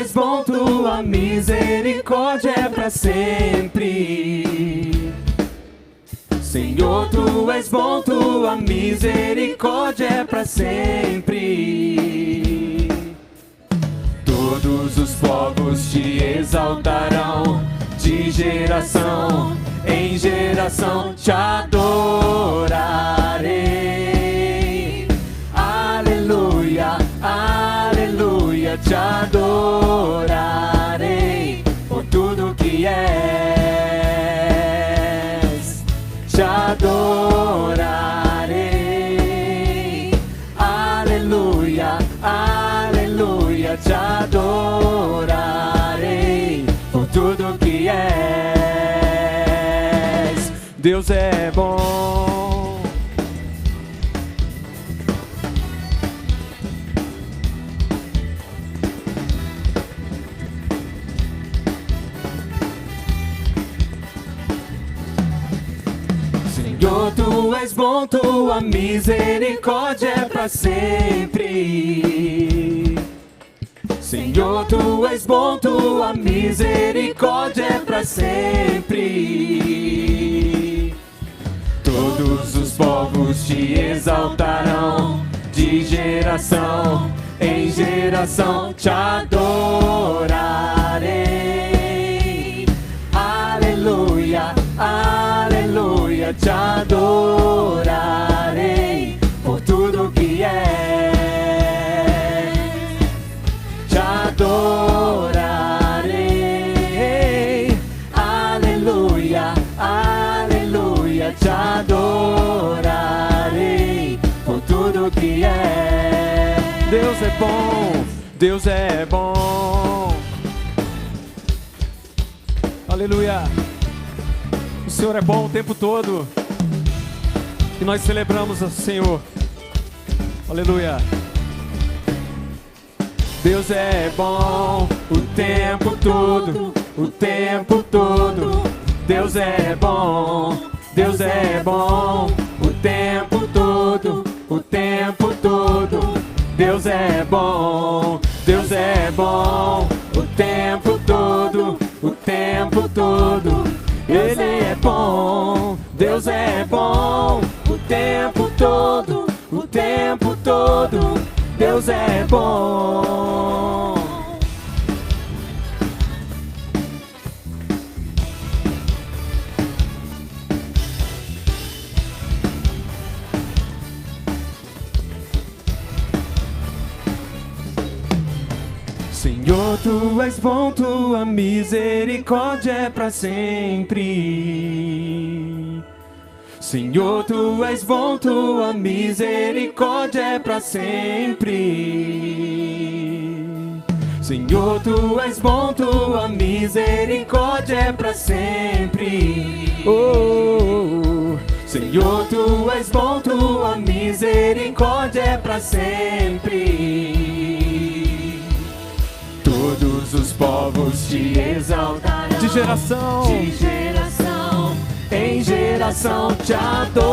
és bom, tua misericórdia é para sempre. Senhor, tu és bom, tua misericórdia é para sempre. Todos os povos te exaltarão, de geração em geração te adorarei. Aleluia, aleluia, te adorarei por tudo que és, te adorarei. Aleluia, aleluia, te adorarei por tudo que és. Deus é bom. Senhor, tu és bom, tua misericórdia é para sempre. Senhor, tu és bom, tua misericórdia é para sempre. Todos os povos te exaltarão, de geração em geração te adorarei. Aleluia, aleluia, te adorarei por tudo que é, te adorarei. Aleluia, aleluia, te adorarei por tudo que é. Deus é bom, Deus é bom. Aleluia. O Senhor é bom o tempo todo. E nós celebramos o Senhor. Aleluia. Deus é bom o tempo todo, o tempo todo. Deus é bom, Deus é bom o tempo todo, o tempo todo. Deus é bom, Deus é bom o tempo todo, o tempo todo. Ele é bom, Deus é bom o tempo todo, o tempo todo. Deus é bom. Senhor, tu és bom, tua misericórdia é para sempre. Senhor, tu és bom, tua misericórdia é para sempre. Senhor, tu és bom, tua misericórdia é para sempre. Oh, Senhor, tu és bom, tua misericórdia é para sempre. Todos os povos te exaltarão, de geração em geração te adorarei.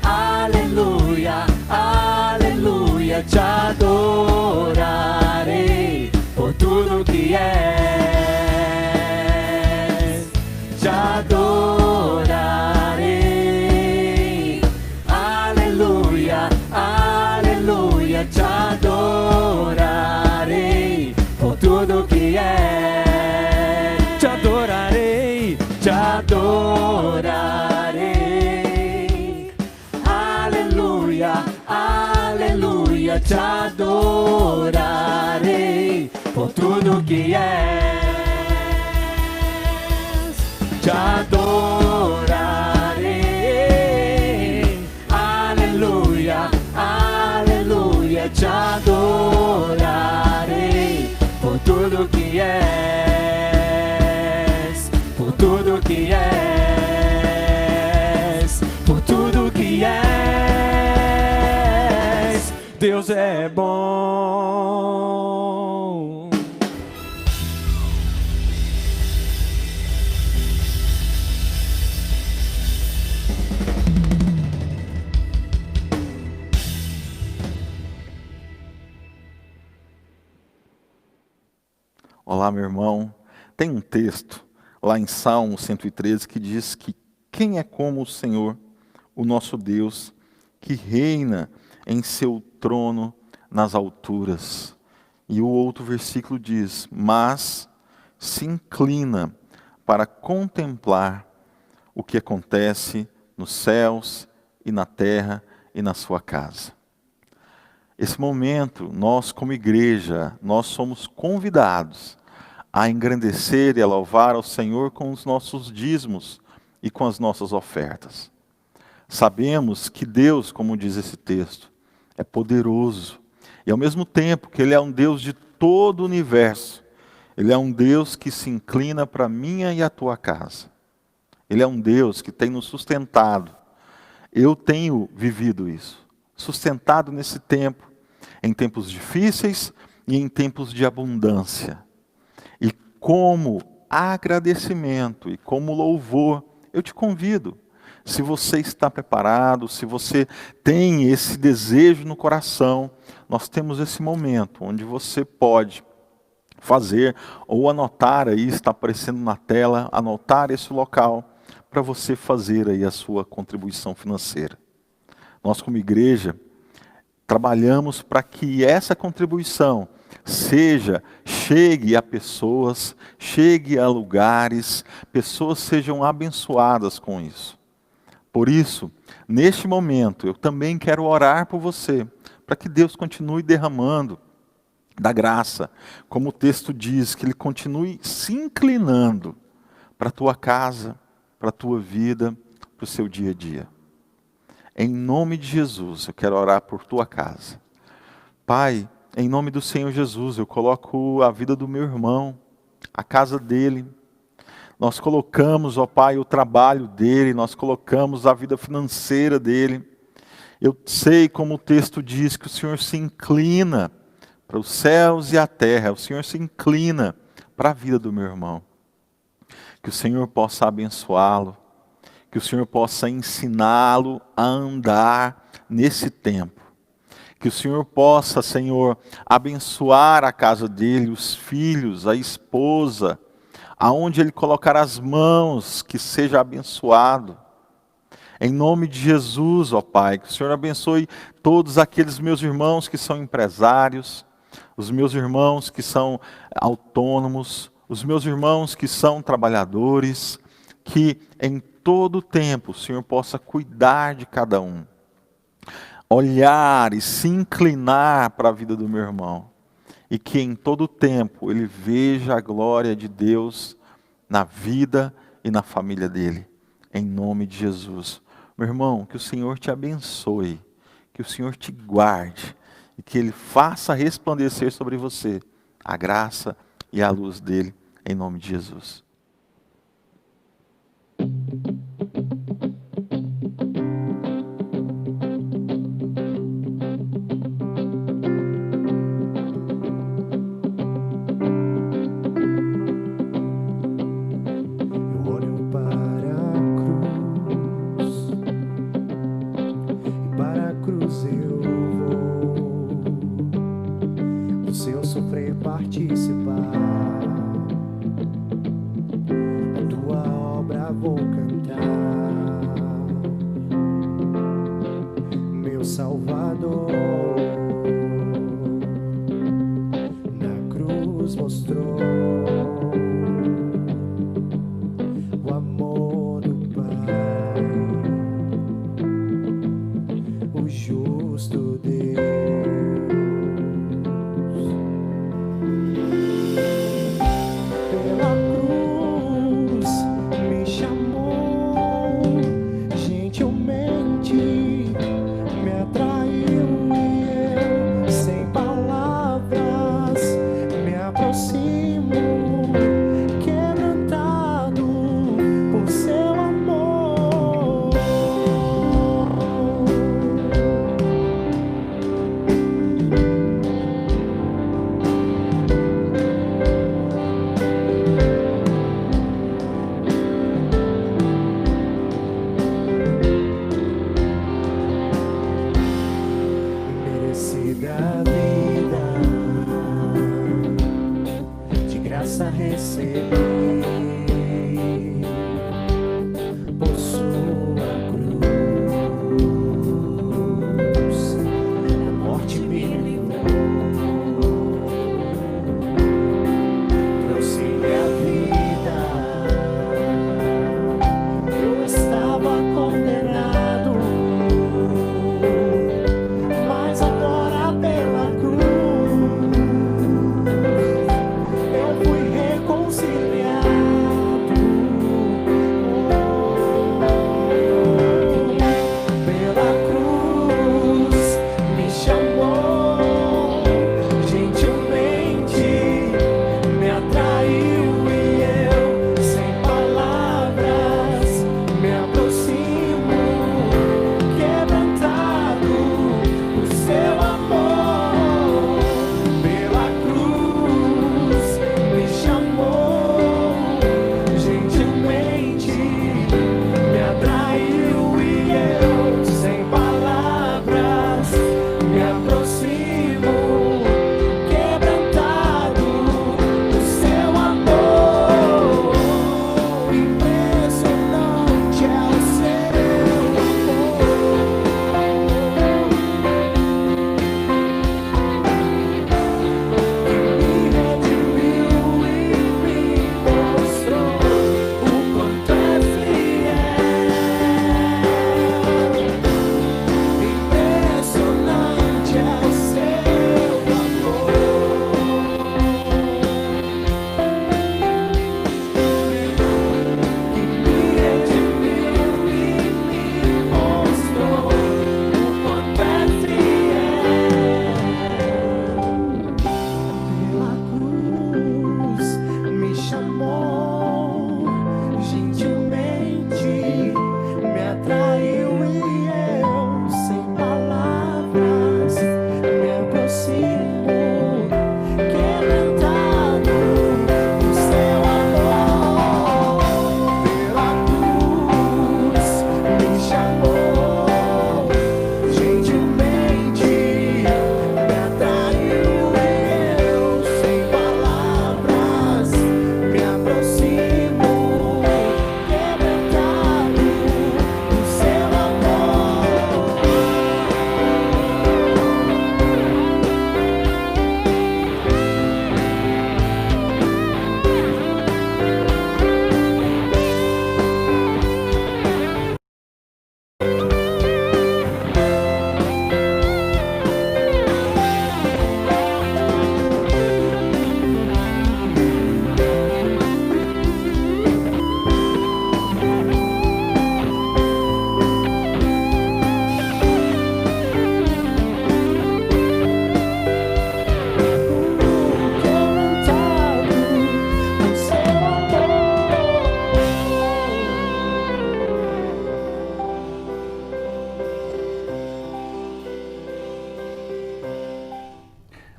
Aleluia, aleluia, te adorarei por tudo que és, te adorarei. Aleluia, aleluia, te adorarei por tudo que és, te adorarei, te adorarei. Aleluia, aleluia, te adorarei por tudo que és, te adorarei. Aleluia, aleluia, te adorarei por tudo que és, por tudo que és, por tudo que és. Deus é bom. Olá, meu irmão. Tem um texto lá em Salmo 113 que diz que quem é como o Senhor, o nosso Deus, que reina em seu trono nas alturas. E o outro versículo diz: mas se inclina para contemplar o que acontece nos céus e na terra e na sua casa. Esse momento, nós como igreja, nós somos convidados a engrandecer e a louvar ao Senhor com os nossos dízimos e com as nossas ofertas. Sabemos que Deus, como diz esse texto, é poderoso. E ao mesmo tempo que Ele é um Deus de todo o universo, Ele é um Deus que se inclina para a minha e a tua casa. Ele é um Deus que tem nos sustentado. Eu tenho vivido isso, sustentado nesse tempo, em tempos difíceis e em tempos de abundância. E como agradecimento e como louvor, eu te convido, se você está preparado, se você tem esse desejo no coração, nós temos esse momento onde você pode fazer ou anotar aí, está aparecendo na tela, anotar esse local para você fazer aí a sua contribuição financeira. Nós como igreja trabalhamos para que essa contribuição chegue a pessoas, chegue a lugares, pessoas sejam abençoadas com isso. Por isso, neste momento, eu também quero orar por você, para que Deus continue derramando da graça, como o texto diz, que Ele continue se inclinando para a tua casa, para a tua vida, para o seu dia a dia. Em nome de Jesus, eu quero orar por tua casa. Pai, em nome do Senhor Jesus, eu coloco a vida do meu irmão, a casa dele. Nós colocamos, ó Pai, o trabalho dele, nós colocamos a vida financeira dele. Eu sei como o texto diz que o Senhor se inclina para os céus e a terra, o Senhor se inclina para a vida do meu irmão. Que o Senhor possa abençoá-lo, que o Senhor possa ensiná-lo a andar nesse tempo. Que o Senhor possa, Senhor, abençoar a casa dele, os filhos, a esposa, aonde ele colocar as mãos, que seja abençoado. Em nome de Jesus, ó Pai, que o Senhor abençoe todos aqueles meus irmãos que são empresários, os meus irmãos que são autônomos, os meus irmãos que são trabalhadores, que em todo o tempo o Senhor possa cuidar de cada um. Olhar e se inclinar para a vida do meu irmão. E que em todo o tempo ele veja a glória de Deus na vida e na família dele. Em nome de Jesus. Meu irmão, que o Senhor te abençoe. Que o Senhor te guarde. E que Ele faça resplandecer sobre você a graça e a luz dele. Em nome de Jesus. Participar a tua obra vou cantar, meu Salvador na cruz mostrou o amor do Pai, o justo Deus.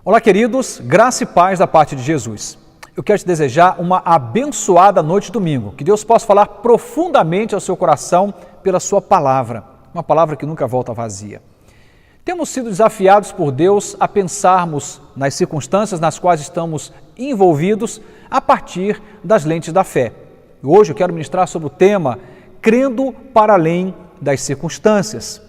Olá, queridos, graça e paz da parte de Jesus. Eu quero te desejar uma abençoada noite de domingo, que Deus possa falar profundamente ao seu coração pela sua palavra, uma palavra que nunca volta vazia. Temos sido desafiados por Deus a pensarmos nas circunstâncias nas quais estamos envolvidos a partir das lentes da fé. E hoje eu quero ministrar sobre o tema crendo para além das circunstâncias.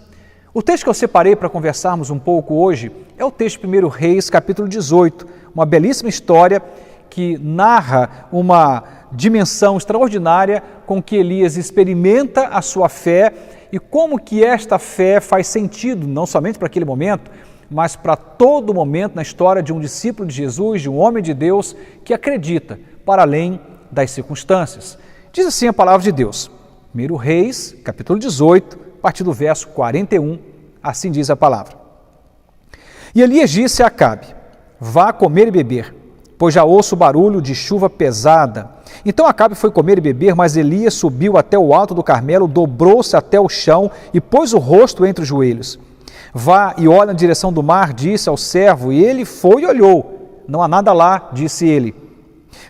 O texto que eu separei para conversarmos um pouco hoje é o texto de 1 Reis, capítulo 18, uma belíssima história que narra uma dimensão extraordinária com que Elias experimenta a sua fé e como que esta fé faz sentido, não somente para aquele momento, mas para todo momento na história de um discípulo de Jesus, de um homem de Deus que acredita para além das circunstâncias. Diz assim a palavra de Deus, 1 Reis, capítulo 18, a partir do verso 41, assim diz a palavra. E Elias disse a Acabe, vá comer e beber, pois já ouço barulho de chuva pesada. Então Acabe foi comer e beber, mas Elias subiu até o alto do Carmelo, dobrou-se até o chão e pôs o rosto entre os joelhos. Vá e olha na direção do mar, disse ao servo, e ele foi e olhou. Não há nada lá, disse ele.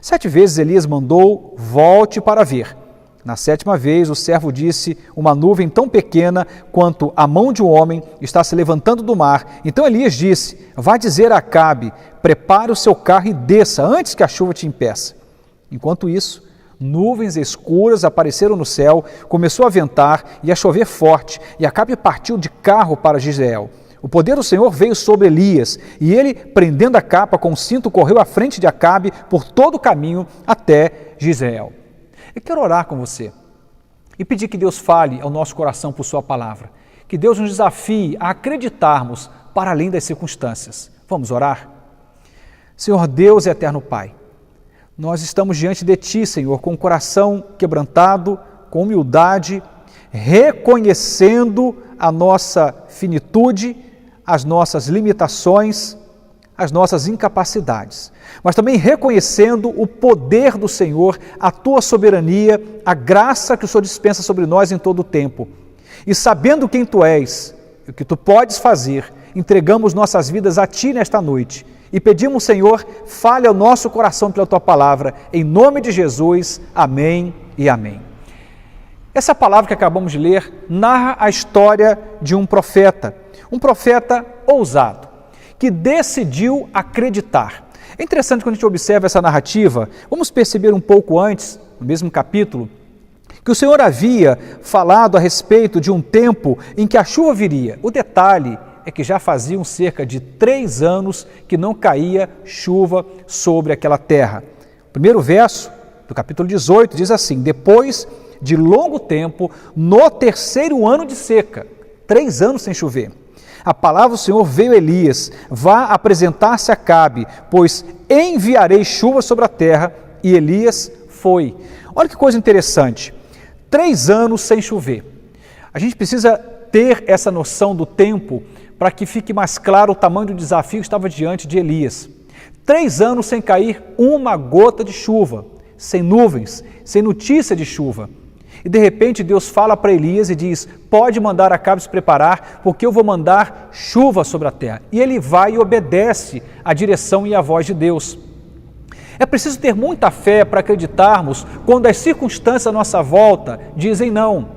7 vezes Elias mandou, volte para ver. Na 7ª vez, o servo disse, uma nuvem tão pequena quanto a mão de um homem está se levantando do mar. Então Elias disse, vá dizer a Acabe, prepare o seu carro e desça antes que a chuva te impeça. Enquanto isso, nuvens escuras apareceram no céu, começou a ventar e a chover forte, e Acabe partiu de carro para Jezreel. O poder do Senhor veio sobre Elias, e ele, prendendo a capa com o cinto, correu à frente de Acabe por todo o caminho até Jezreel. Eu quero orar com você e pedir que Deus fale ao nosso coração por sua palavra, que Deus nos desafie a acreditarmos para além das circunstâncias. Vamos orar? Senhor Deus e eterno Pai, nós estamos diante de Ti, Senhor, com o coração quebrantado, com humildade, reconhecendo a nossa finitude, as nossas limitações, as nossas incapacidades, mas também reconhecendo o poder do Senhor, a Tua soberania, a graça que o Senhor dispensa sobre nós em todo o tempo. E sabendo quem Tu és e o que Tu podes fazer, entregamos nossas vidas a Ti nesta noite e pedimos, Senhor, fale ao nosso coração pela Tua palavra, em nome de Jesus, amém e amém. Essa palavra que acabamos de ler narra a história de um profeta ousado, que decidiu acreditar. É interessante quando a gente observa essa narrativa, vamos perceber um pouco antes, no mesmo capítulo, que o Senhor havia falado a respeito de um tempo em que a chuva viria. O detalhe é que já faziam cerca de 3 anos que não caía chuva sobre aquela terra. O primeiro verso do capítulo 18 diz assim, depois de longo tempo, no 3º ano de seca, 3 anos sem chover, a palavra do Senhor veio a Elias, vá apresentar-se a Acabe, pois enviarei chuva sobre a terra, e Elias foi. Olha que coisa interessante, 3 anos sem chover. A gente precisa ter essa noção do tempo para que fique mais claro o tamanho do desafio que estava diante de Elias. 3 anos sem cair uma gota de chuva, sem nuvens, sem notícia de chuva. E de repente Deus fala para Elias e diz, pode mandar Acabe se preparar, porque eu vou mandar chuva sobre a terra. E ele vai e obedece à direção e à voz de Deus. É preciso ter muita fé para acreditarmos quando as circunstâncias à nossa volta dizem não.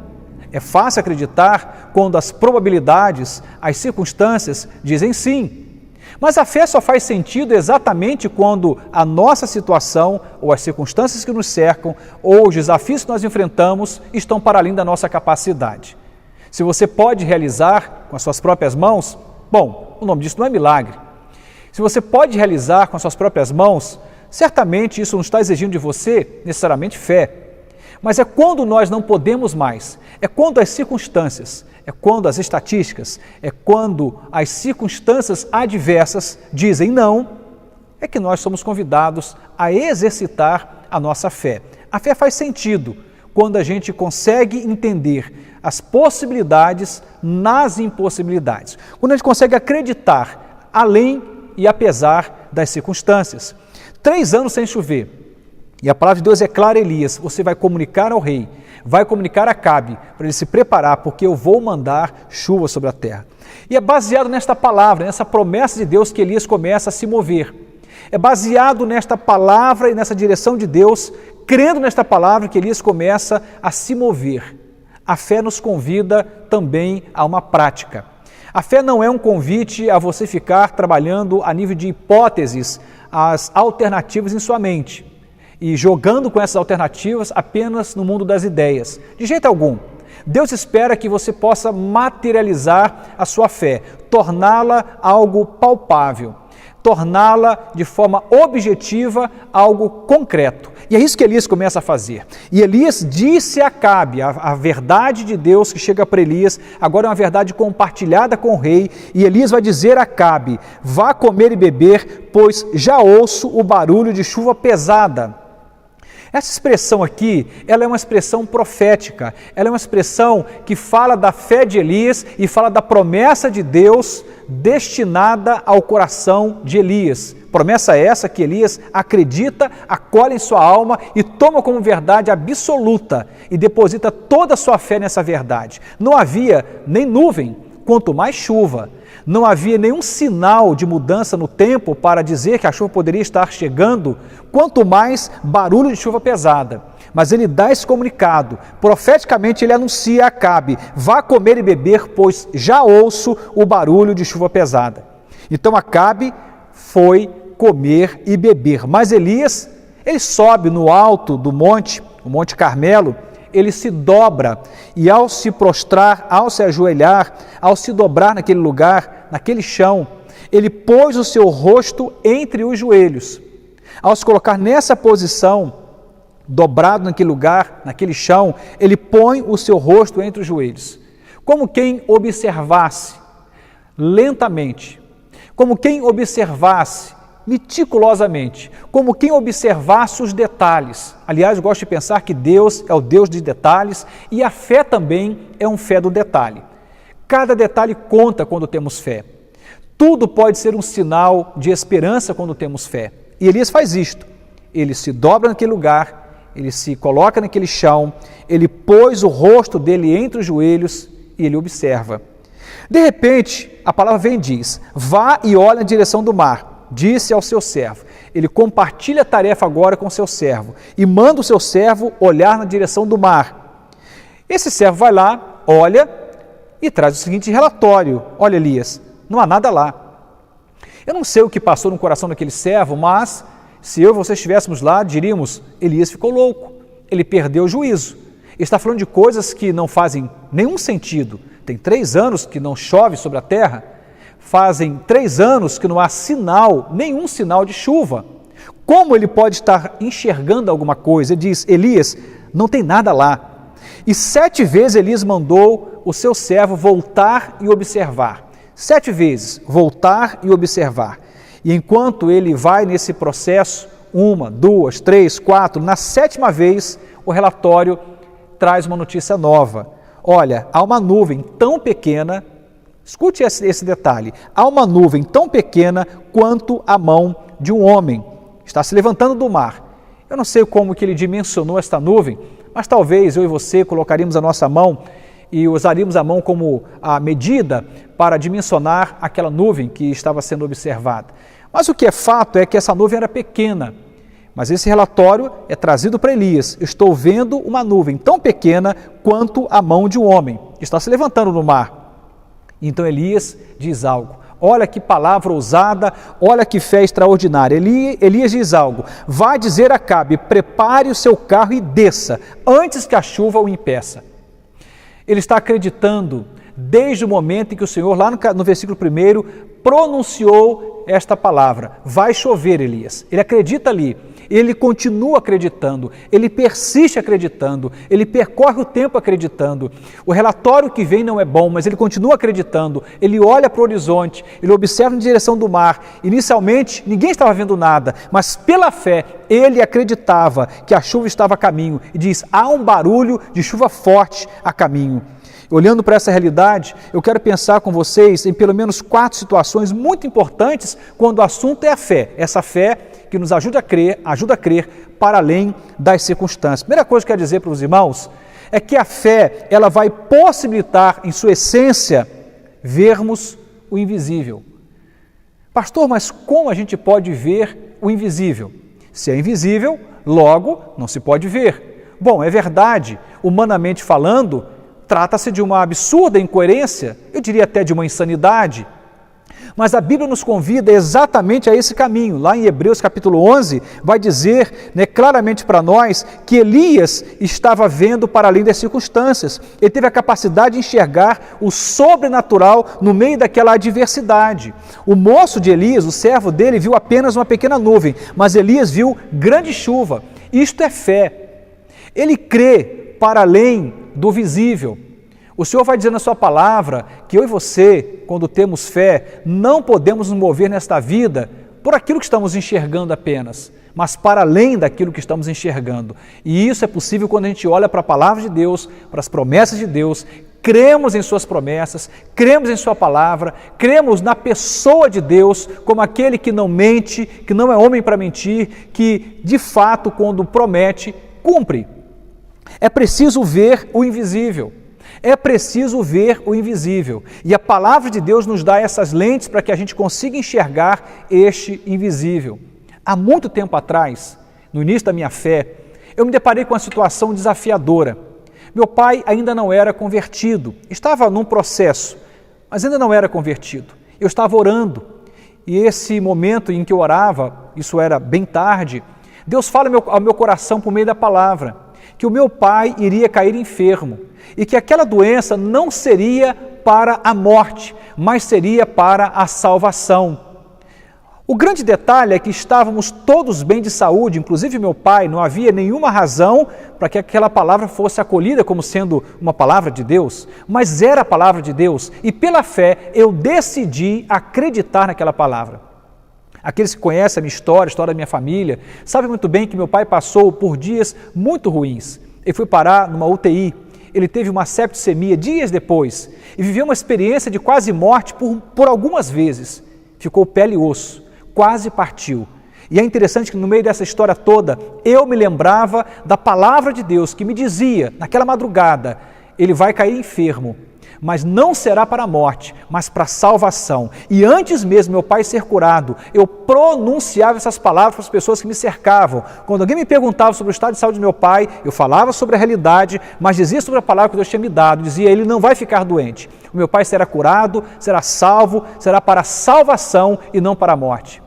É fácil acreditar quando as probabilidades, as circunstâncias dizem sim. Mas a fé só faz sentido exatamente quando a nossa situação, ou as circunstâncias que nos cercam, ou os desafios que nós enfrentamos, estão para além da nossa capacidade. Se você pode realizar com as suas próprias mãos, bom, o nome disso não é milagre. Se você pode realizar com as suas próprias mãos, certamente isso não está exigindo de você necessariamente fé. Mas é quando nós não podemos mais, é quando as circunstâncias, é quando as estatísticas, é quando as circunstâncias adversas dizem não, é que nós somos convidados a exercitar a nossa fé. A fé faz sentido quando a gente consegue entender as possibilidades nas impossibilidades, quando a gente consegue acreditar além e apesar das circunstâncias. 3 anos sem chover. E a palavra de Deus é clara, Elias, você vai comunicar ao rei, vai comunicar a Acabe, para ele se preparar, porque eu vou mandar chuva sobre a terra. E é baseado nesta palavra, nessa promessa de Deus que Elias começa a se mover. É baseado nesta palavra e nessa direção de Deus, crendo nesta palavra, que Elias começa a se mover. A fé nos convida também a uma prática. A fé não é um convite a você ficar trabalhando a nível de hipóteses, as alternativas em sua mente e jogando com essas alternativas apenas no mundo das ideias. De jeito algum. Deus espera que você possa materializar a sua fé, torná-la algo palpável, torná-la de forma objetiva algo concreto. E é isso que Elias começa a fazer. E Elias disse a Acabe, a verdade de Deus que chega para Elias, agora é uma verdade compartilhada com o rei, e Elias vai dizer a Acabe: vá comer e beber, pois já ouço o barulho de chuva pesada. Essa expressão aqui, ela é uma expressão profética, ela é uma expressão que fala da fé de Elias e fala da promessa de Deus destinada ao coração de Elias. Promessa essa que Elias acredita, acolhe em sua alma e toma como verdade absoluta e deposita toda a sua fé nessa verdade. Não havia nem nuvem, quanto mais chuva. Não havia nenhum sinal de mudança no tempo para dizer que a chuva poderia estar chegando, quanto mais barulho de chuva pesada. Mas ele dá esse comunicado, profeticamente ele anuncia a Acabe: vá comer e beber, pois já ouço o barulho de chuva pesada. Então Acabe foi comer e beber, mas Elias, ele sobe no alto do monte, o Monte Carmelo, ele se dobra e ao se prostrar, ao se ajoelhar, ao se dobrar naquele lugar, naquele chão, ele pôs o seu rosto entre os joelhos. Ao se colocar nessa posição, dobrado naquele lugar, naquele chão, ele põe o seu rosto entre os joelhos, como quem observasse lentamente, como quem observasse meticulosamente, como quem observasse os detalhes. Aliás, eu gosto de pensar que Deus é o Deus de detalhes e a fé também é um fé do detalhe. Cada detalhe conta quando temos fé. Tudo pode ser um sinal de esperança quando temos fé. E Elias faz isto. Ele se dobra naquele lugar, ele se coloca naquele chão, ele pôs o rosto dele entre os joelhos e ele observa. De repente, a palavra vem e diz: vá e olhe na direção do mar. Disse ao seu servo. Ele compartilha a tarefa agora com o seu servo e manda o seu servo olhar na direção do mar. Esse servo vai lá, olha e traz o seguinte relatório: olha, Elias, não há nada lá. Eu não sei o que passou no coração daquele servo, mas se eu e você estivéssemos lá, diríamos: Elias ficou louco, ele perdeu o juízo. Ele está falando de coisas que não fazem nenhum sentido. Tem 3 anos que não chove sobre a terra. Fazem 3 anos que não há sinal, nenhum sinal de chuva. Como ele pode estar enxergando alguma coisa? Ele diz: Elias, não tem nada lá. E 7 vezes Elias mandou o seu servo voltar e observar. 7 vezes, voltar e observar. E enquanto ele vai nesse processo, 1, 2, 3, 4, na 7ª vez, o relatório traz uma notícia nova. Olha, há uma nuvem tão pequena. Escute esse detalhe: há uma nuvem tão pequena quanto a mão de um homem. Está se levantando do mar. Eu não sei como que ele dimensionou esta nuvem, mas talvez eu e você colocaríamos a nossa mão e usaríamos a mão como a medida para dimensionar aquela nuvem que estava sendo observada. Mas o que é fato é que essa nuvem era pequena. Mas esse relatório é trazido para Elias: estou vendo uma nuvem tão pequena quanto a mão de um homem. Está se levantando no mar. Então Elias diz algo. Olha que palavra ousada, olha que fé extraordinária. Elias diz algo: vai dizer a Acabe: prepare o seu carro e desça, antes que a chuva o impeça. Ele está acreditando desde o momento em que o Senhor, lá no versículo 1, pronunciou esta palavra: vai chover, Elias. Ele acredita ali. Ele continua acreditando, ele persiste acreditando, ele percorre o tempo acreditando. O relatório que vem não é bom, mas ele continua acreditando. Ele olha para o horizonte, ele observa na direção do mar. Inicialmente, ninguém estava vendo nada, mas pela fé, ele acreditava que a chuva estava a caminho. E diz: há um barulho de chuva forte a caminho. Olhando para essa realidade, eu quero pensar com vocês em pelo menos 4 situações muito importantes quando o assunto é a fé. Essa fé que nos ajuda a crer para além das circunstâncias. Primeira coisa que eu quero dizer para os irmãos é que a fé, ela vai possibilitar em sua essência vermos o invisível. Pastor, mas como a gente pode ver o invisível? Se é invisível, logo não se pode ver. Bom, é verdade, humanamente falando, trata-se de uma absurda incoerência, eu diria até de uma insanidade. Mas a Bíblia nos convida exatamente a esse caminho. Lá em Hebreus capítulo 11, vai dizer claramente para nós que Elias estava vendo para além das circunstâncias. Ele teve a capacidade de enxergar o sobrenatural no meio daquela adversidade. O moço de Elias, o servo dele, viu apenas uma pequena nuvem, mas Elias viu grande chuva. Isto é fé. Ele crê para além do visível. O Senhor vai dizer na sua palavra que eu e você, quando temos fé, não podemos nos mover nesta vida por aquilo que estamos enxergando apenas, mas para além daquilo que estamos enxergando. E isso é possível quando a gente olha para a palavra de Deus, para as promessas de Deus, cremos em suas promessas, cremos em sua palavra, cremos na pessoa de Deus como aquele que não mente, que não é homem para mentir, que de fato, quando promete, cumpre. É preciso ver o invisível. É preciso ver o invisível. E a palavra de Deus nos dá essas lentes para que a gente consiga enxergar este invisível. Há muito tempo atrás, no início da minha fé, eu me deparei com uma situação desafiadora. Meu pai ainda não era convertido, estava num processo, mas ainda não era convertido. Eu estava orando, e esse momento em que eu orava, isso era bem tarde, Deus fala ao meu coração por meio da palavra, que o meu pai iria cair enfermo, e que aquela doença não seria para a morte, mas seria para a salvação. O grande detalhe é que estávamos todos bem de saúde, inclusive meu pai, não havia nenhuma razão para que aquela palavra fosse acolhida como sendo uma palavra de Deus, mas era a palavra de Deus, e pela fé eu decidi acreditar naquela palavra. Aqueles que conhecem a minha história, a história da minha família, sabem muito bem que meu pai passou por dias muito ruins. Ele foi parar numa UTI, ele teve uma septicemia dias depois e viveu uma experiência de quase morte por algumas vezes. Ficou pele e osso, quase partiu. E é interessante que no meio dessa história toda, eu me lembrava da palavra de Deus que me dizia, naquela madrugada, ele vai cair enfermo, mas não será para a morte, mas para a salvação. E antes mesmo meu pai ser curado, eu pronunciava essas palavras para as pessoas que me cercavam. Quando alguém me perguntava sobre o estado de saúde do meu pai, eu falava sobre a realidade, mas dizia sobre a palavra que Deus tinha me dado, dizia, ele não vai ficar doente. O meu pai será curado, será salvo, será para a salvação e não para a morte.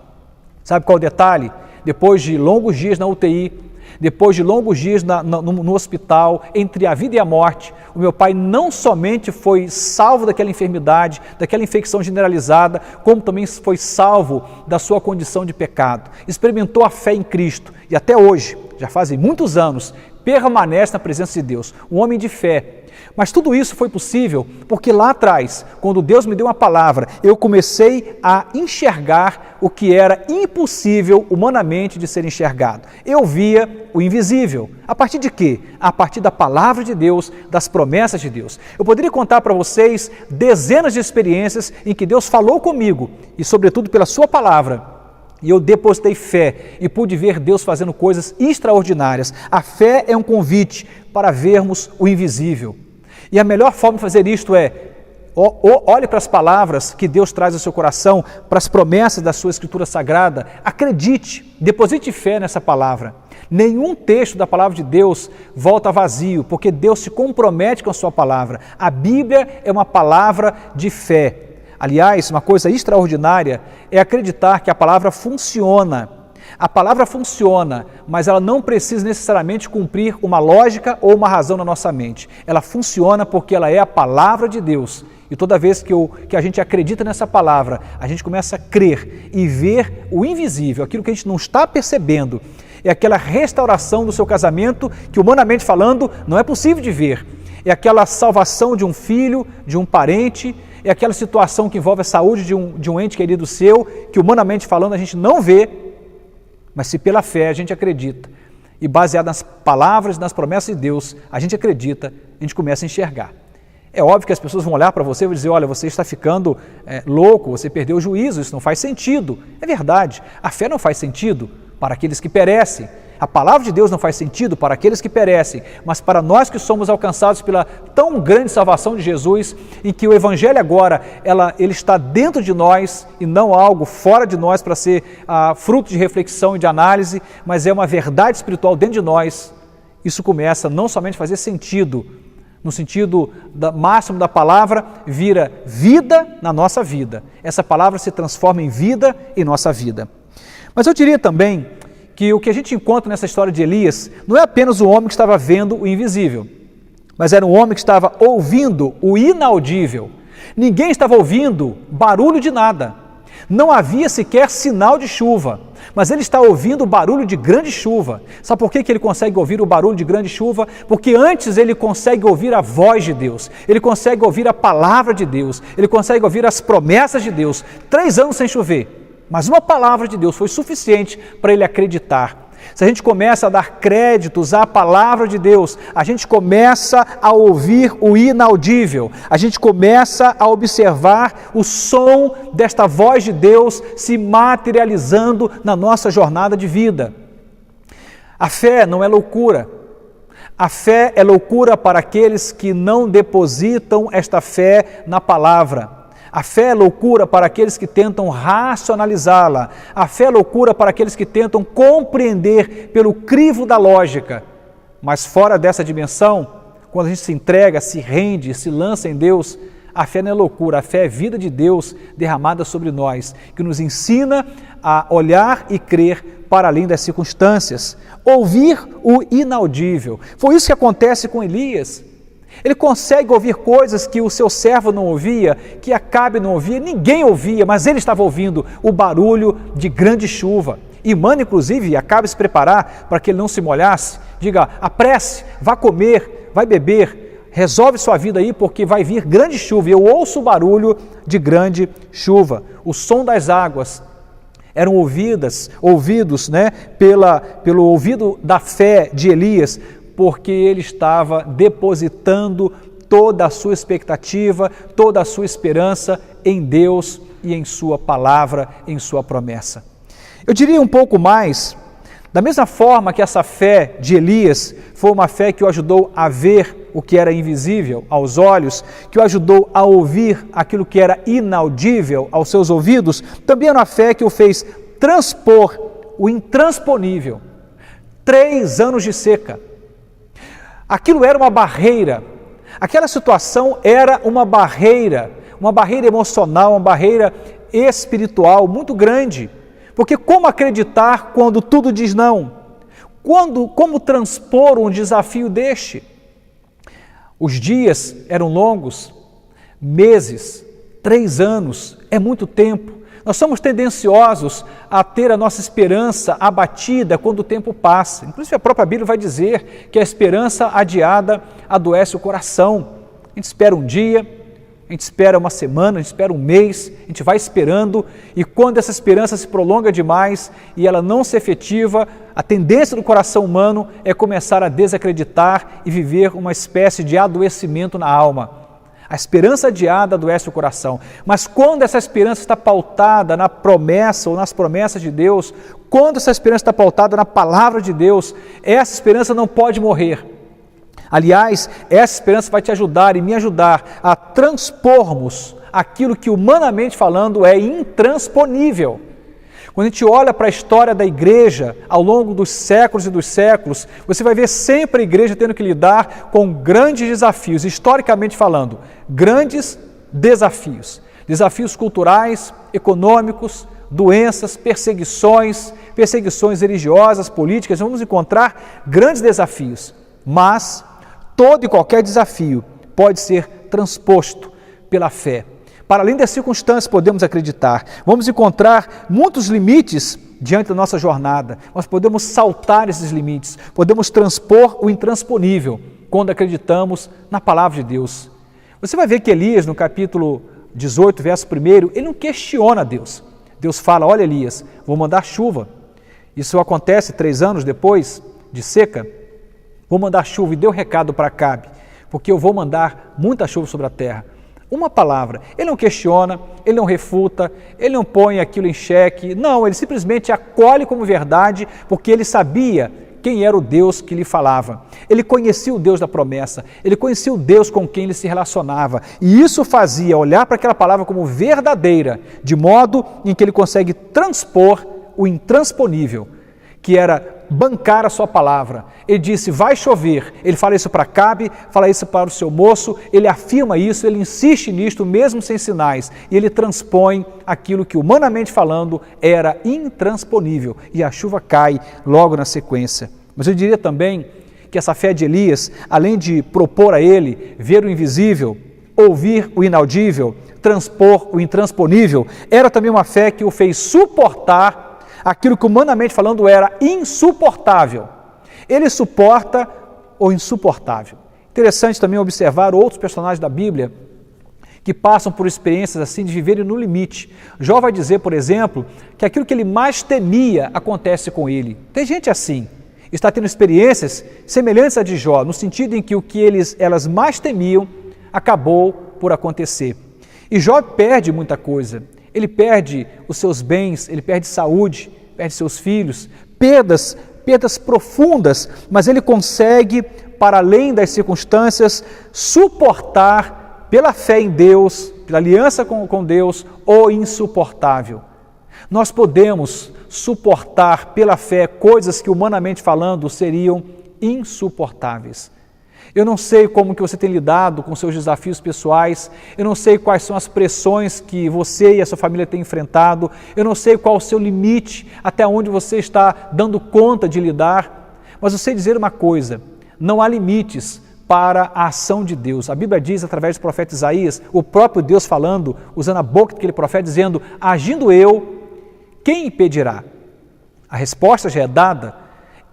Sabe qual é o detalhe? Depois de longos dias na UTI, depois de longos dias no hospital, entre a vida e a morte, o meu pai não somente foi salvo daquela enfermidade, daquela infecção generalizada, como também foi salvo da sua condição de pecado. Experimentou a fé em Cristo e até hoje, já fazem muitos anos, permanece na presença de Deus, um homem de fé. Mas tudo isso foi possível porque lá atrás, quando Deus me deu uma palavra, eu comecei a enxergar o que era impossível humanamente de ser enxergado. Eu via o invisível. A partir de quê? A partir da palavra de Deus, das promessas de Deus. Eu poderia contar para vocês dezenas de experiências em que Deus falou comigo e, sobretudo, pela sua palavra. E eu depositei fé e pude ver Deus fazendo coisas extraordinárias. A fé é um convite para vermos o invisível. E a melhor forma de fazer isto é, olhe para as palavras que Deus traz ao seu coração, para as promessas da sua Escritura Sagrada, acredite, deposite fé nessa palavra. Nenhum texto da palavra de Deus volta vazio, porque Deus se compromete com a sua palavra. A Bíblia é uma palavra de fé. Aliás, uma coisa extraordinária é acreditar que a palavra funciona. A palavra funciona, mas ela não precisa necessariamente cumprir uma lógica ou uma razão na nossa mente. Ela funciona porque ela é a palavra de Deus. E toda vez que a gente acredita nessa palavra, a gente começa a crer e ver o invisível, aquilo que a gente não está percebendo. É aquela restauração do seu casamento que, humanamente falando, não é possível de ver. É aquela salvação de um filho, de um parente, é aquela situação que envolve a saúde de um ente querido seu, que humanamente falando a gente não vê, mas se pela fé a gente acredita, e baseado nas palavras e nas promessas de Deus, a gente acredita, a gente começa a enxergar. É óbvio que as pessoas vão olhar para você e vão dizer, olha, você está ficando louco, você perdeu o juízo, isso não faz sentido. É verdade, a fé não faz sentido para aqueles que perecem. A palavra de Deus não faz sentido para aqueles que perecem, mas para nós que somos alcançados pela tão grande salvação de Jesus, em que o Evangelho agora, ele está dentro de nós e não algo fora de nós para ser fruto de reflexão e de análise, mas é uma verdade espiritual dentro de nós. Isso começa não somente a fazer sentido, no sentido máximo da palavra, vira vida na nossa vida. Essa palavra se transforma em vida em nossa vida. Mas eu diria também que o que a gente encontra nessa história de Elias não é apenas o homem que estava vendo o invisível, mas era um homem que estava ouvindo o inaudível. Ninguém estava ouvindo barulho de nada. Não havia sequer sinal de chuva, mas ele está ouvindo o barulho de grande chuva. Sabe por que ele consegue ouvir o barulho de grande chuva? Porque antes ele consegue ouvir a voz de Deus, ele consegue ouvir a palavra de Deus, ele consegue ouvir as promessas de Deus. 3 anos sem chover. Mas uma palavra de Deus foi suficiente para ele acreditar. Se a gente começa a dar créditos à palavra de Deus, a gente começa a ouvir o inaudível, a gente começa a observar o som desta voz de Deus se materializando na nossa jornada de vida. A fé não é loucura. A fé é loucura para aqueles que não depositam esta fé na palavra. A fé é loucura para aqueles que tentam racionalizá-la. A fé é loucura para aqueles que tentam compreender pelo crivo da lógica. Mas fora dessa dimensão, quando a gente se entrega, se rende, se lança em Deus, a fé não é loucura, a fé é vida de Deus derramada sobre nós, que nos ensina a olhar e crer para além das circunstâncias. Ouvir o inaudível. Foi isso que acontece com Elias. Ele consegue ouvir coisas que o seu servo não ouvia, que Acabe não ouvia, ninguém ouvia, mas ele estava ouvindo o barulho de grande chuva. E manda, inclusive, Acabe se preparar para que ele não se molhasse. Diga, apresse, vá comer, vai beber, resolve sua vida aí, porque vai vir grande chuva. E eu ouço o barulho de grande chuva. O som das águas eram ouvidos, pelo ouvido da fé de Elias, porque ele estava depositando toda a sua expectativa, toda a sua esperança em Deus e em sua palavra, em sua promessa. Eu diria um pouco mais, da mesma forma que essa fé de Elias foi uma fé que o ajudou a ver o que era invisível aos olhos, que o ajudou a ouvir aquilo que era inaudível aos seus ouvidos, também era uma fé que o fez transpor o intransponível. 3 anos de seca. Aquilo era uma barreira, aquela situação era uma barreira emocional, uma barreira espiritual muito grande, porque como acreditar quando tudo diz não? Como transpor um desafio deste? Os dias eram longos, meses, 3 anos, é muito tempo. Nós somos tendenciosos a ter a nossa esperança abatida quando o tempo passa. Inclusive a própria Bíblia vai dizer que a esperança adiada adoece o coração. A gente espera um dia, a gente espera uma semana, a gente espera um mês, a gente vai esperando e quando essa esperança se prolonga demais e ela não se efetiva, a tendência do coração humano é começar a desacreditar e viver uma espécie de adoecimento na alma. A esperança adiada adoece o coração, mas quando essa esperança está pautada na promessa ou nas promessas de Deus, quando essa esperança está pautada na palavra de Deus, essa esperança não pode morrer. Aliás, essa esperança vai te ajudar e me ajudar a transpormos aquilo que humanamente falando é intransponível. Quando a gente olha para a história da igreja ao longo dos séculos e dos séculos, você vai ver sempre a igreja tendo que lidar com grandes desafios, historicamente falando, grandes desafios. Desafios culturais, econômicos, doenças, perseguições religiosas, políticas, vamos encontrar grandes desafios, mas todo e qualquer desafio pode ser transposto pela fé. Para além das circunstâncias, podemos acreditar. Vamos encontrar muitos limites diante da nossa jornada. Nós podemos saltar esses limites, podemos transpor o intransponível quando acreditamos na palavra de Deus. Você vai ver que Elias, no capítulo 18, verso 1, ele não questiona Deus. Deus fala, olha Elias, vou mandar chuva. Isso acontece 3 anos depois de seca. Vou mandar chuva e deu recado para Acabe, porque eu vou mandar muita chuva sobre a terra. Uma palavra, ele não questiona, ele não refuta, ele não põe aquilo em xeque, não, ele simplesmente acolhe como verdade, porque ele sabia quem era o Deus que lhe falava. Ele conhecia o Deus da promessa, ele conhecia o Deus com quem ele se relacionava. E isso fazia olhar para aquela palavra como verdadeira, de modo em que ele consegue transpor o intransponível, que era bancar a sua palavra. Ele disse, vai chover. Ele fala isso para Acabe, fala isso para o seu moço, ele afirma isso, ele insiste nisto mesmo sem sinais, e ele transpõe aquilo que, humanamente falando, era intransponível, e a chuva cai logo na sequência. Mas eu diria também que essa fé de Elias, além de propor a ele ver o invisível, ouvir o inaudível, transpor o intransponível, era também uma fé que o fez suportar aquilo que, humanamente falando, era insuportável. Ele suporta o insuportável. Interessante também observar outros personagens da Bíblia que passam por experiências assim de viverem no limite. Jó vai dizer, por exemplo, que aquilo que ele mais temia acontece com ele. Tem gente assim, está tendo experiências semelhantes à de Jó, no sentido em que o que elas mais temiam acabou por acontecer. E Jó perde muita coisa. Ele perde os seus bens, ele perde saúde, perde seus filhos, perdas profundas, mas ele consegue, para além das circunstâncias, suportar pela fé em Deus, pela aliança com Deus, o insuportável. Nós podemos suportar pela fé coisas que, humanamente falando, seriam insuportáveis. Eu não sei como que você tem lidado com seus desafios pessoais, eu não sei quais são as pressões que você e a sua família têm enfrentado, eu não sei qual o seu limite, até onde você está dando conta de lidar, mas eu sei dizer uma coisa, não há limites para a ação de Deus. A Bíblia diz, através do profeta Isaías, o próprio Deus falando, usando a boca daquele profeta, dizendo, agindo eu, quem impedirá? A resposta já é dada.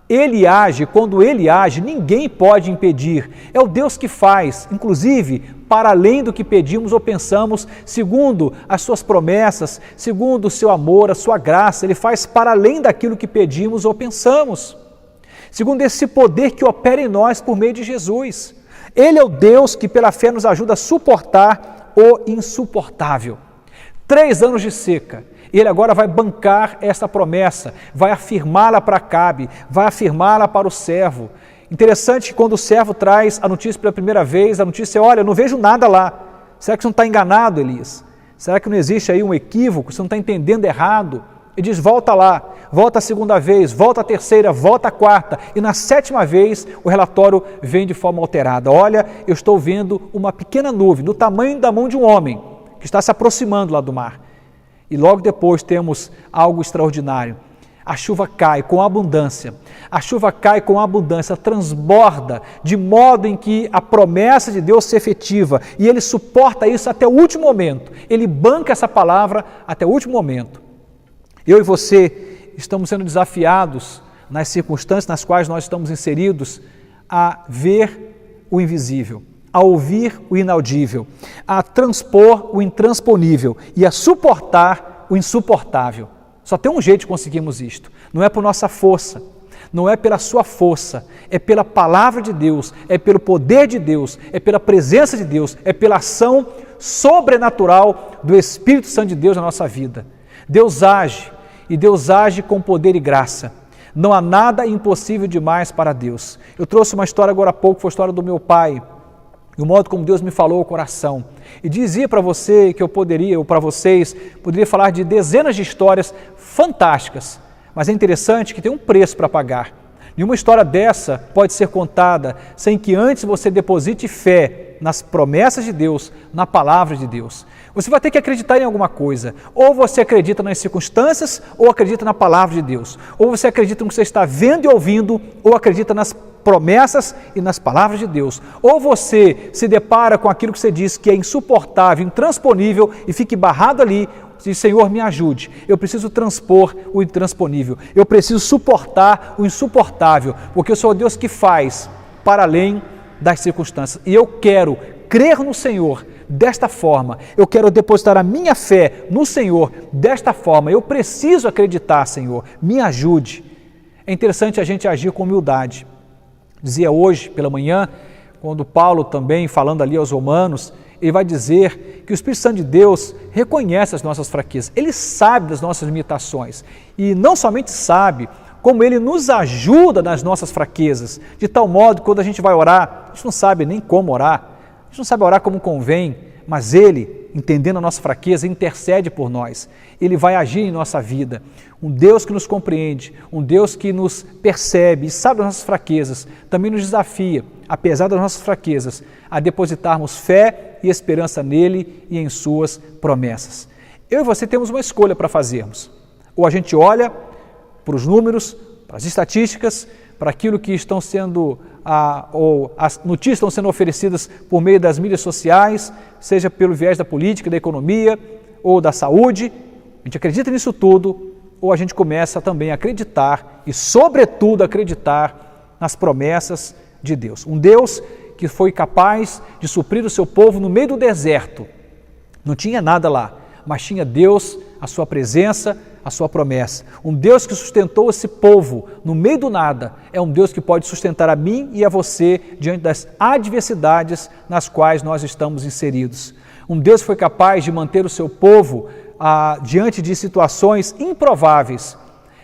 Ele age, quando ele age, ninguém pode impedir. É o Deus que faz, inclusive, para além do que pedimos ou pensamos, segundo as suas promessas, segundo o seu amor, a sua graça, ele faz para além daquilo que pedimos ou pensamos. Segundo esse poder que opera em nós por meio de Jesus. Ele é o Deus que pela fé nos ajuda a suportar o insuportável. 3 anos de seca. E ele agora vai bancar essa promessa, vai afirmá-la para Acabe, vai afirmá-la para o servo. Interessante que quando o servo traz a notícia pela primeira vez, a notícia é, olha, eu não vejo nada lá. Será que você não está enganado, Elias? Será que não existe aí um equívoco? Você não está entendendo errado? Ele diz, volta lá, volta a segunda vez, volta a terceira, volta a quarta. E na 7ª vez o relatório vem de forma alterada. Olha, eu estou vendo uma pequena nuvem, do tamanho da mão de um homem, que está se aproximando lá do mar. E logo depois temos algo extraordinário. A chuva cai com abundância. A chuva cai com abundância, transborda, de modo em que a promessa de Deus se efetiva. E ele suporta isso até o último momento. Ele banca essa palavra até o último momento. Eu e você estamos sendo desafiados, nas circunstâncias nas quais nós estamos inseridos, a ver o invisível, a ouvir o inaudível, a transpor o intransponível e a suportar o insuportável. Só tem um jeito de conseguirmos isto. Não é por nossa força, não é pela sua força, é pela palavra de Deus, é pelo poder de Deus, é pela presença de Deus, é pela ação sobrenatural do Espírito Santo de Deus na nossa vida. Deus age, e Deus age com poder e graça. Não há nada impossível demais para Deus. Eu trouxe uma história agora há pouco, foi a história do meu pai, e o modo como Deus me falou ao coração. E dizia para você que eu poderia, ou para vocês, poderia falar de dezenas de histórias fantásticas, mas é interessante que tem um preço para pagar. Nenhuma história dessa pode ser contada sem que antes você deposite fé nas promessas de Deus, na palavra de Deus. Você vai ter que acreditar em alguma coisa. Ou você acredita nas circunstâncias, ou acredita na palavra de Deus. Ou você acredita no que você está vendo e ouvindo, ou acredita nas promessas e nas palavras de Deus. Ou você se depara com aquilo que você diz que é insuportável, intransponível e fique barrado ali, diz, Senhor, me ajude, eu preciso transpor o intransponível, eu preciso suportar o insuportável, porque eu sou o Deus que faz para além das circunstâncias. E eu quero crer no Senhor desta forma, eu quero depositar a minha fé no Senhor desta forma, eu preciso acreditar, Senhor, me ajude. É interessante a gente agir com humildade. Dizia hoje pela manhã, quando Paulo também, falando ali aos romanos, ele vai dizer que o Espírito Santo de Deus reconhece as nossas fraquezas, ele sabe das nossas limitações, e não somente sabe, como Ele nos ajuda nas nossas fraquezas, de tal modo que quando a gente vai orar, a gente não sabe nem como orar, a gente não sabe orar como convém, mas Ele, entendendo a nossa fraqueza, intercede por nós. Ele vai agir em nossa vida. Um Deus que nos compreende, um Deus que nos percebe e sabe das nossas fraquezas, também nos desafia, apesar das nossas fraquezas, a depositarmos fé e esperança nele e em suas promessas. Eu e você temos uma escolha para fazermos. Ou a gente olha para os números, para as estatísticas, para aquilo que estão sendo, ou as notícias estão sendo oferecidas por meio das mídias sociais, seja pelo viés da política, da economia ou da saúde. A gente acredita nisso tudo, ou a gente começa também a acreditar e, sobretudo, acreditar nas promessas de Deus. Um Deus que foi capaz de suprir o seu povo no meio do deserto. Não tinha nada lá, mas tinha Deus, a sua presença, a sua promessa. Um Deus que sustentou esse povo no meio do nada, é um Deus que pode sustentar a mim e a você diante das adversidades nas quais nós estamos inseridos. Um Deus que foi capaz de manter o seu povo diante de situações improváveis.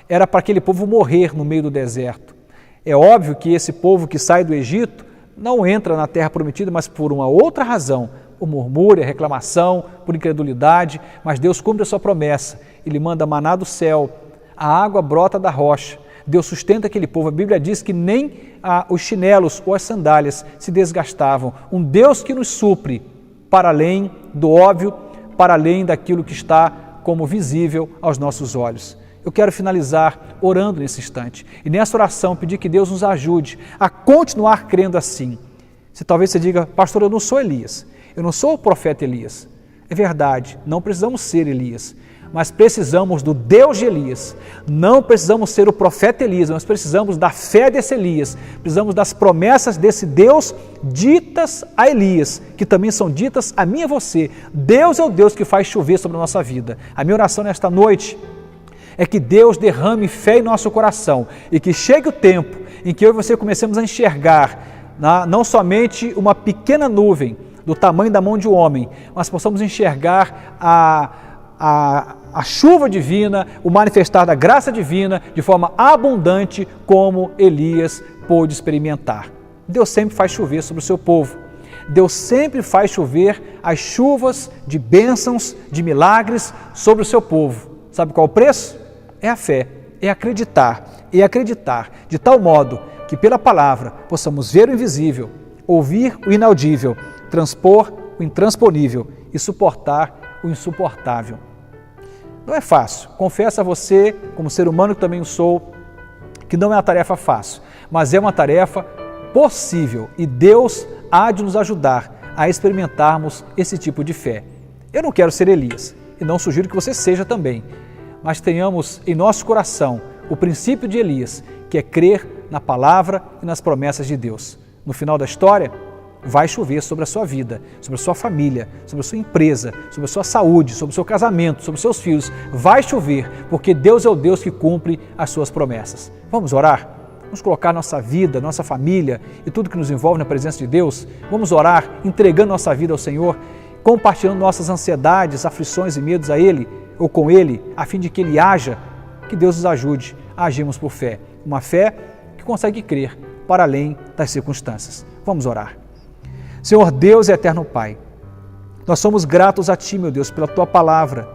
Era para aquele povo morrer no meio do deserto. É óbvio que esse povo que sai do Egito não entra na terra prometida, mas por uma outra razão, por murmúrio, reclamação, por incredulidade, mas Deus cumpre a sua promessa. Ele manda maná do céu, a água brota da rocha. Deus sustenta aquele povo. A Bíblia diz que nem os chinelos ou as sandálias se desgastavam. Um Deus que nos supre para além do óbvio, para além daquilo que está como visível aos nossos olhos. Eu quero finalizar orando nesse instante e nessa oração pedir que Deus nos ajude a continuar crendo assim. Se talvez você diga, pastor, eu não sou Elias, eu não sou o profeta Elias. É verdade, não precisamos ser Elias, mas precisamos do Deus de Elias. Não precisamos ser o profeta Elias, mas precisamos da fé desse Elias, precisamos das promessas desse Deus ditas a Elias, que também são ditas a mim e a você. Deus é o Deus que faz chover sobre a nossa vida. A minha oração nesta noite é que Deus derrame fé em nosso coração e que chegue o tempo em que eu e você comecemos a enxergar não somente uma pequena nuvem do tamanho da mão de um homem, mas possamos enxergar a chuva divina, o manifestar da graça divina de forma abundante como Elias pôde experimentar. Deus sempre faz chover sobre o seu povo. Deus sempre faz chover as chuvas de bênçãos, de milagres sobre o seu povo. Sabe qual é o preço? É a fé, é acreditar, de tal modo que pela palavra possamos ver o invisível, ouvir o inaudível, transpor o intransponível e suportar o insuportável. Não é fácil, confesso a você, como ser humano que também sou, que não é uma tarefa fácil, mas é uma tarefa possível e Deus há de nos ajudar a experimentarmos esse tipo de fé. Eu não quero ser Elias e não sugiro que você seja também, mas tenhamos em nosso coração o princípio de Elias, que é crer na palavra e nas promessas de Deus. No final da história, vai chover sobre a sua vida, sobre a sua família, sobre a sua empresa, sobre a sua saúde, sobre o seu casamento, sobre os seus filhos. Vai chover, porque Deus é o Deus que cumpre as suas promessas. Vamos orar? Vamos colocar nossa vida, nossa família e tudo que nos envolve na presença de Deus. Vamos orar, entregando nossa vida ao Senhor, compartilhando nossas ansiedades, aflições e medos a Ele ou com Ele, a fim de que Ele haja, que Deus nos ajude a agirmos por fé. Uma fé que consegue crer para além das circunstâncias. Vamos orar. Senhor Deus e eterno Pai, nós somos gratos a Ti, meu Deus, pela Tua palavra,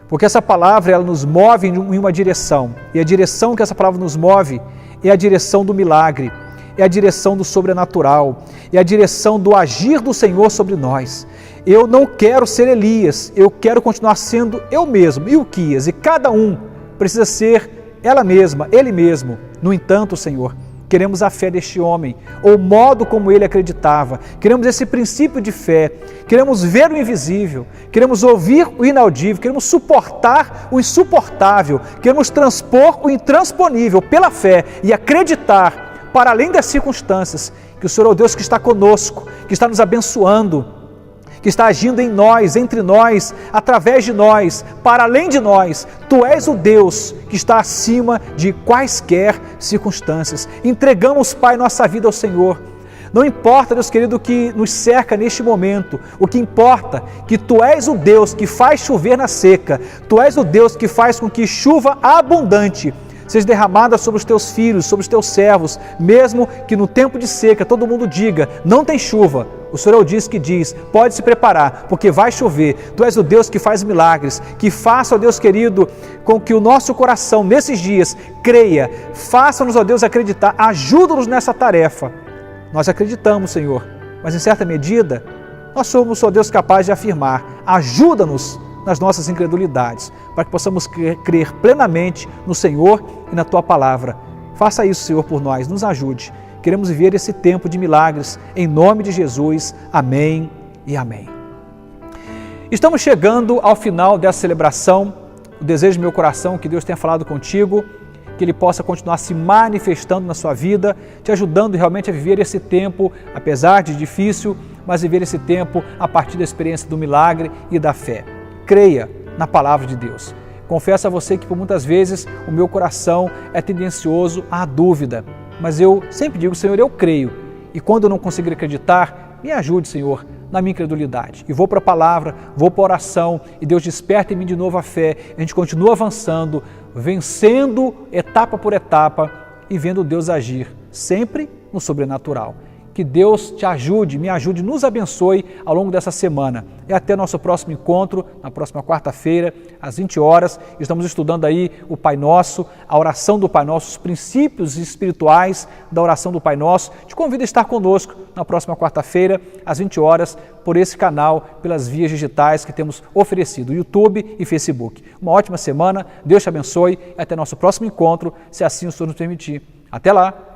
porque essa palavra ela nos move em uma direção, e a direção que essa palavra nos move é a direção do milagre, é a direção do sobrenatural, é a direção do agir do Senhor sobre nós. Eu não quero ser Elias, eu quero continuar sendo eu mesmo, Ilquias, e cada um precisa ser ela mesma, ele mesmo. No entanto, Senhor, queremos a fé deste homem, ou o modo como ele acreditava, queremos esse princípio de fé, queremos ver o invisível, queremos ouvir o inaudível, queremos suportar o insuportável, queremos transpor o intransponível pela fé e acreditar, para além das circunstâncias, que o Senhor é o Deus que está conosco, que está nos abençoando, que está agindo em nós, entre nós, através de nós, para além de nós. Tu és o Deus que está acima de quaisquer circunstâncias. Entregamos, Pai, nossa vida ao Senhor. Não importa, Deus querido, o que nos cerca neste momento, o que importa é que Tu és o Deus que faz chover na seca, Tu és o Deus que faz com que chuva abundante seja derramada sobre os teus filhos, sobre os teus servos, mesmo que no tempo de seca todo mundo diga, não tem chuva. O Senhor é o Deus que diz, pode se preparar, porque vai chover. Tu és o Deus que faz milagres, que faça, ó Deus querido, com que o nosso coração nesses dias creia. Faça-nos, ó Deus, acreditar, ajuda-nos nessa tarefa. Nós acreditamos, Senhor, mas em certa medida, nós somos, ó Deus, capazes de afirmar, ajuda-nos nas nossas incredulidades, para que possamos crer plenamente no Senhor e na Tua Palavra. Faça isso, Senhor, por nós, nos ajude. Queremos viver esse tempo de milagres, em nome de Jesus. Amém e amém. Estamos chegando ao final dessa celebração. O desejo do meu coração é que Deus tenha falado contigo, que Ele possa continuar se manifestando na sua vida, te ajudando realmente a viver esse tempo, apesar de difícil, mas viver esse tempo a partir da experiência do milagre e da fé. Creia na palavra de Deus. Confesso a você que por muitas vezes o meu coração é tendencioso à dúvida, mas eu sempre digo, Senhor, eu creio. E quando eu não conseguir acreditar, me ajude, Senhor, na minha incredulidade. E vou para a palavra, vou para a oração, e Deus desperta em mim de novo a fé. A gente continua avançando, vencendo etapa por etapa e vendo Deus agir, sempre no sobrenatural. Que Deus te ajude, me ajude, nos abençoe ao longo dessa semana. E até nosso próximo encontro, na próxima quarta-feira, às 20 horas. Estamos estudando aí o Pai Nosso, a oração do Pai Nosso, os princípios espirituais da oração do Pai Nosso. Te convido a estar conosco na próxima quarta-feira, às 20 horas, por esse canal, pelas vias digitais que temos oferecido, YouTube e Facebook. Uma ótima semana, Deus te abençoe e até nosso próximo encontro, se assim o Senhor nos permitir. Até lá!